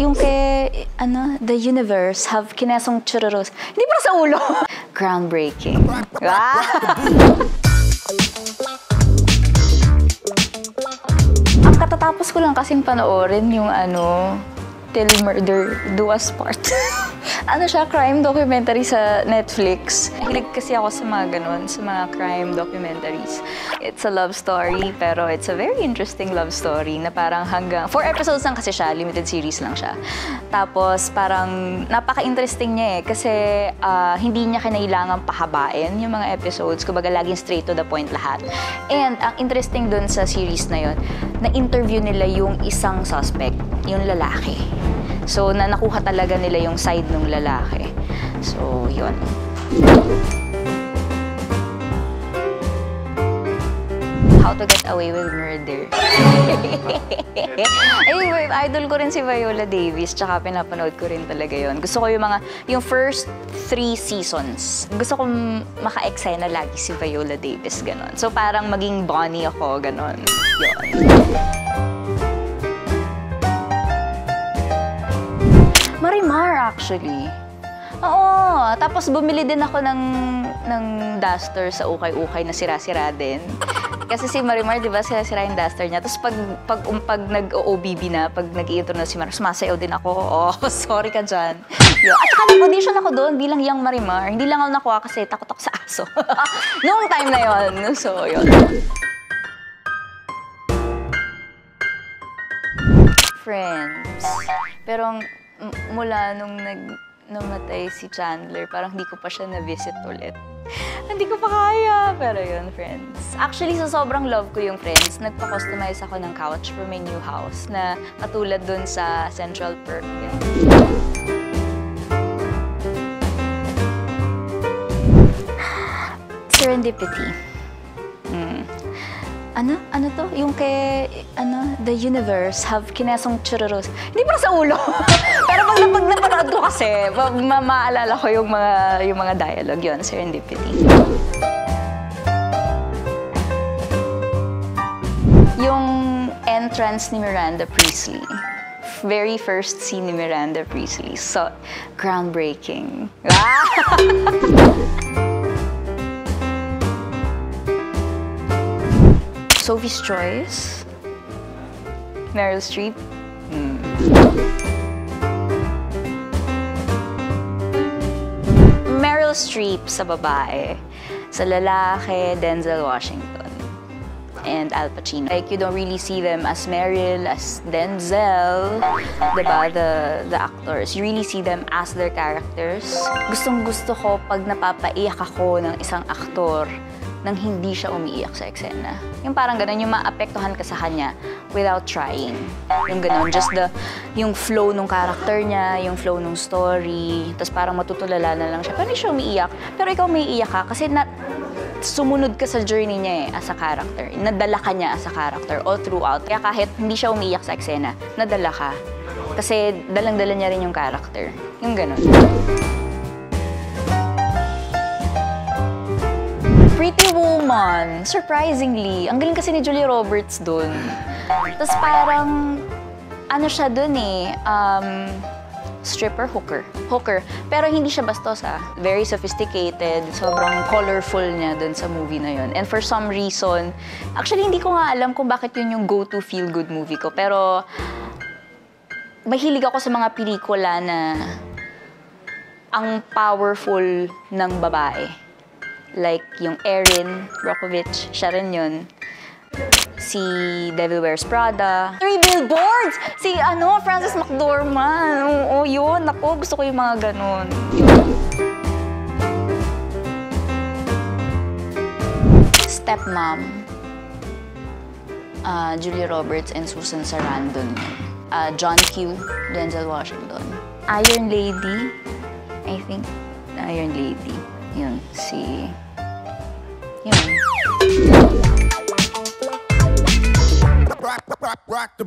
Yung kay, The Universe Have Kinesong Churros. Hindi para sa ulo. Groundbreaking. Ang katatapos ko lang kasing panoorin yung Till Murder Do Us Part. Siya, crime documentary sa Netflix. Hilig kasi ako sa mga ganun, sa mga crime documentaries. It's a love story, pero it's a very interesting love story na parang hanggang 4 episodes lang kasi siya, limited series lang siya. Tapos parang napaka-interesting niya kasi hindi niya kinailangan pahabain yung mga episodes, kumbaga laging straight to the point lahat. And ang interesting dun sa series na yun, na-interview nila yung isang suspect, yung lalaki. So, nakuha talaga nila yung side ng lalaki. So, yun. How to Get Away with Murder. Anyway, idol ko rin si Viola Davis, tsaka pinapanood ko rin talaga yun. Gusto ko yung first 3 seasons. Gusto ko maka-eksena lagi si Viola Davis, ganon. So, parang maging Bonnie ako, ganon. Yun. Marimar, actually. Oo, tapos bumili din ako ng duster sa ukay-ukay na sira-sira din. Kasi si Marimar, di ba, sira-sira yung duster niya. Tapos pag nag-OBB na, pag nag-i-intro na si Marimar, sumasayaw din ako. Oh, sorry ka dyan. At saka nag-audition ako doon bilang young Marimar. Hindi lang ako nakuha kasi takot ako sa aso. Noong time na yon. So, yun. Friends. Pero mula nung namatay si Chandler, parang hindi ko pa siya na-visit ulit. Hindi ko pa kaya. Pero yun, Friends. Actually, sa sobrang love ko yung Friends, nagpa-customize ako ng couch for my new house na katulad dun sa Central Perk. Yun. Serendipity. Ano to? Yung kay, The Universe Have Kinesong Churros. Hindi para sa ulo. Pero pag napanood ko kasi, maalala ko yung mga dialogue yun, Serendipity. Yung entrance ni Miranda Priestly. Very first scene ni Miranda Priestly. So, groundbreaking. Sophie's Choice, Meryl Streep. Meryl Streep sa babae, sa lalaki, Denzel Washington, and Al Pacino. Like, you don't really see them as Meryl, as Denzel, diba, the actors. You really see them as their characters. Gustong-gusto ko pag napapaiyak ako ng isang aktor nang hindi siya umiiyak sa eksena. Yung parang ganun, yung maapektuhan ka sa kanya without trying. Yung ganun, just yung flow ng character niya, yung flow ng story, tapos parang matutulala na lang siya. Pero hindi siya umiiyak, pero ikaw umiiyak ka kasi sumunod ka sa journey niya as a character. Nadala ka niya as a character all throughout. Kaya kahit hindi siya umiiyak sa eksena, nadala ka. Kasi dalang-dala niya rin yung character. Yung ganun. Pretty Woman, surprisingly. Ang galing kasi ni Julia Roberts dun. Tapos parang, siya dun stripper, hooker. Pero hindi siya bastos Very sophisticated, sobrang colorful niya dun sa movie na yun. And for some reason, actually hindi ko nga alam kung bakit yun yung go-to feel-good movie ko. Pero, mahilig ako sa mga pelikula na ang powerful ng babae. Like yung Erin Brockovich, siya rin yun. Si Devil Wears Prada. 3 Billboards! Si Frances McDormand. Oo, yun. Ako, gusto ko yung mga ganun. Stepmom. Julia Roberts and Susan Sarandon. John Q. Denzel Washington. Iron Lady. I think. Iron Lady. Yun, yun. Rock the